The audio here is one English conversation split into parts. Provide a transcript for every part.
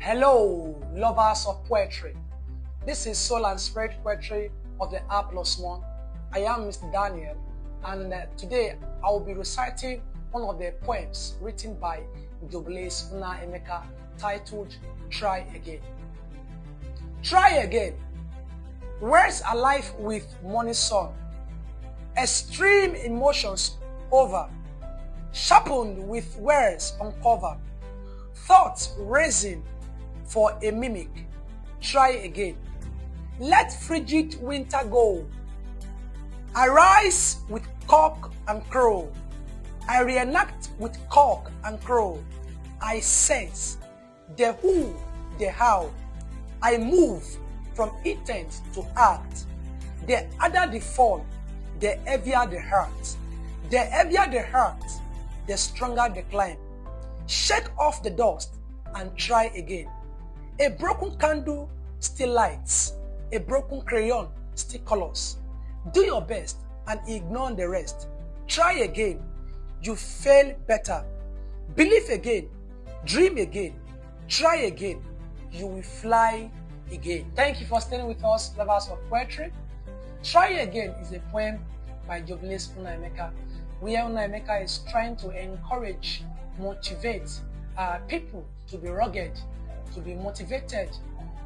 Hello, lovers of poetry. This is Soul and Spirit Poetry of the R+1. I am Mr. Daniel, and today I will be reciting one of the poems written by Joe-Blaise Nnaemeka titled Try Again. Try again. Words alive with morning sun. Extreme emotions over. Sharpened with words uncovered. Thoughts raising for a mimic. Try again. Let frigid winter go. Arise with cock and crow. I reenact with cock and crow. I sense the who, the how. I move from intent to act. The harder the fall, the heavier the heart. The heavier the heart, the stronger the climb. Shake off the dust and try again. A broken candle still lights. A broken crayon still colors. Do your best and ignore the rest. Try again. You fail better. Believe again. Dream again. Try again. You will fly again. Thank you for staying with us, lovers of poetry. Try Again is a poem by Joe-Blaise Nnaemeka, where Nnaemeka is trying to encourage, motivate people to be rugged, to be motivated,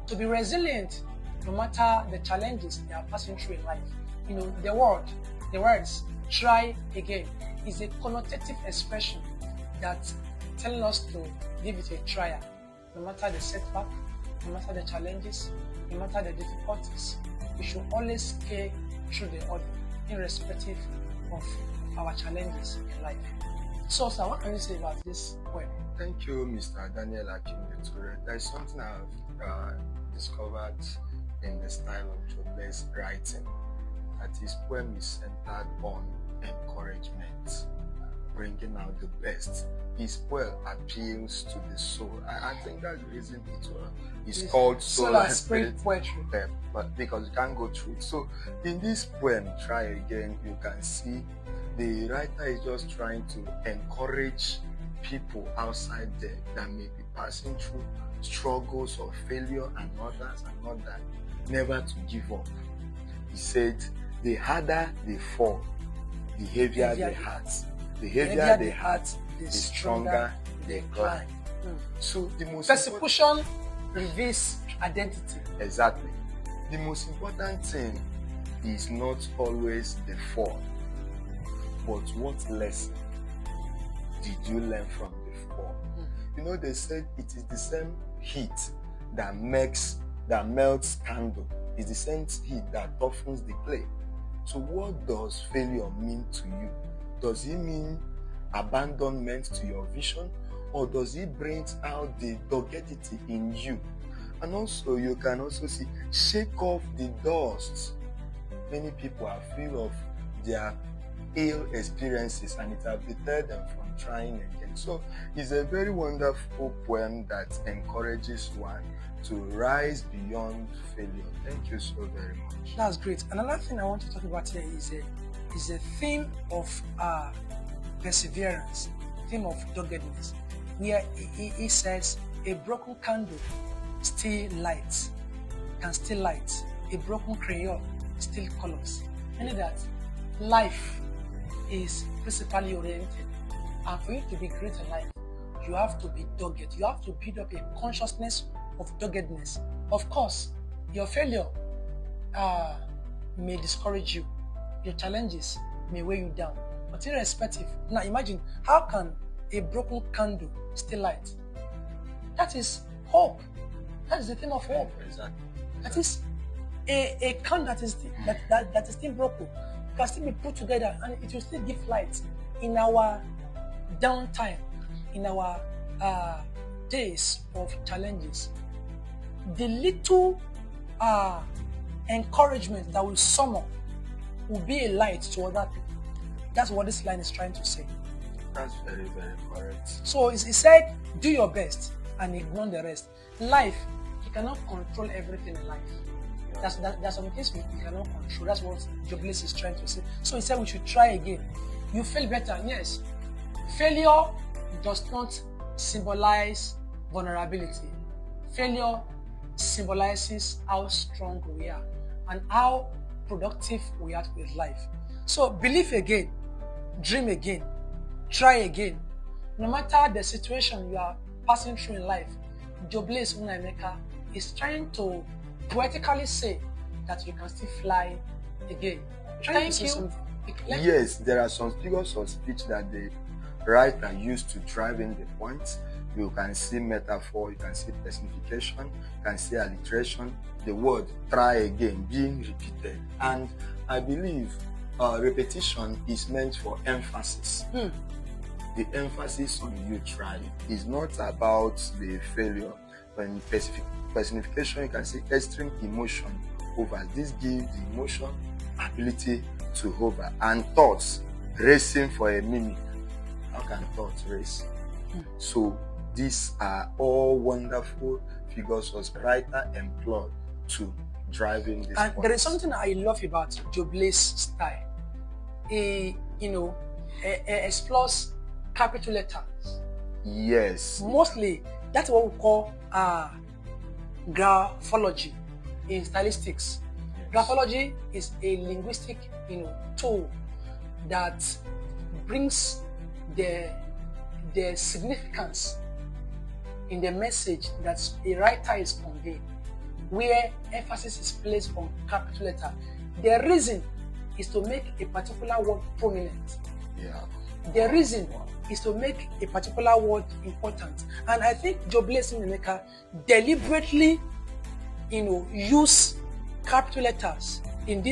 to be resilient, no matter the challenges they are passing through in life. You know, the words, try again, is a connotative expression that telling us to give it a try, no matter the setback, no matter the challenges, no matter the difficulties. We should always scale through the order, irrespective of our challenges in life. So, sir, what can you say about this poem? Thank you, Mr. Daniel Akinbeture. There is something I've discovered in the style of Joe-Blaise writing, that his poem is centered on encouragement, bringing out the best. His poem appeals to the soul. I think that's the reason it's called Soul and Spirit Poetry. But because you can't go through it. So in this poem, Try Again, you can see the writer is just trying to encourage people outside there that may be passing through struggles or failure and others and all that, never to give up. He said, the harder they fall, the heavier the heart. The heavier the heart, the stronger they climb. So the most persecution reveals identity. Exactly. The most important thing is not always the fall, but what lesson did you learn from the fall? You know, they said it is the same heat that melts candle. It's the same heat that toughens the clay. So what does failure mean to you? Does it mean abandonment to your vision, or does it bring out the doggedity in you? And also, you can also see, shake off the dust. Many people are full of their ill experiences, and it has deterred them from trying again. So it's a very wonderful poem that encourages one to rise beyond failure. Thank you so very much. That's great. Another thing I want to talk about here is a theme of perseverance, theme of doggedness, where he says a broken candle still lights, can still light. A broken crayon still colors. Meaning that life is principally oriented, and for you to be great in life, you have to be dogged. You have to build up a consciousness of doggedness. Of course, your failure may discourage you. Your challenges may weigh you down. But irrespective, now imagine, how can a broken candle still light? That is hope. That is the theme of hope. Exactly. That is a candle that is still broken, can still be put together, and it will still give light in our downtime, in our days of challenges. The little encouragement that will summon will be a light to other people. That's what this line is trying to say. That's very, very correct. So he said, do your best and ignore the rest. Life, you cannot control everything in life. There's some things we cannot control. That's what Joe-Blaise is trying to say. So he said we should try again. You feel better, yes. Failure does not symbolize vulnerability. failure symbolizes how strong we are and how productive we are with life. So believe again, dream again, try again. No matter the situation you are passing through in life, Joe-Blaise Nnaemeka is trying to poetically say that you can still fly again. Thank you. Yes, there are some figures of speech that the writer used to drive in the points. You can see metaphor, you can see personification, you can see alliteration, the word try again being repeated. And I believe repetition is meant for emphasis. The emphasis on you trying is not about the failure. When personification, you can see extreme emotion over. This gives the emotion ability to hover. And thoughts racing for a minute. How can thoughts race? So these are all wonderful figures of writer employed to drive in this. And there is something I love about Joe-Blaise style. He, explores capital letters. Yes. Mostly, that's what we call graphology in stylistics. Yes. Graphology is a linguistic, tool that brings the significance in the message that a writer is conveying, where emphasis is placed on capital letter. The reason is to make a particular word prominent. Yeah. The reason is to make a particular word important. And I think Joe-Blaise Nnaemeka deliberately, use capital letters in this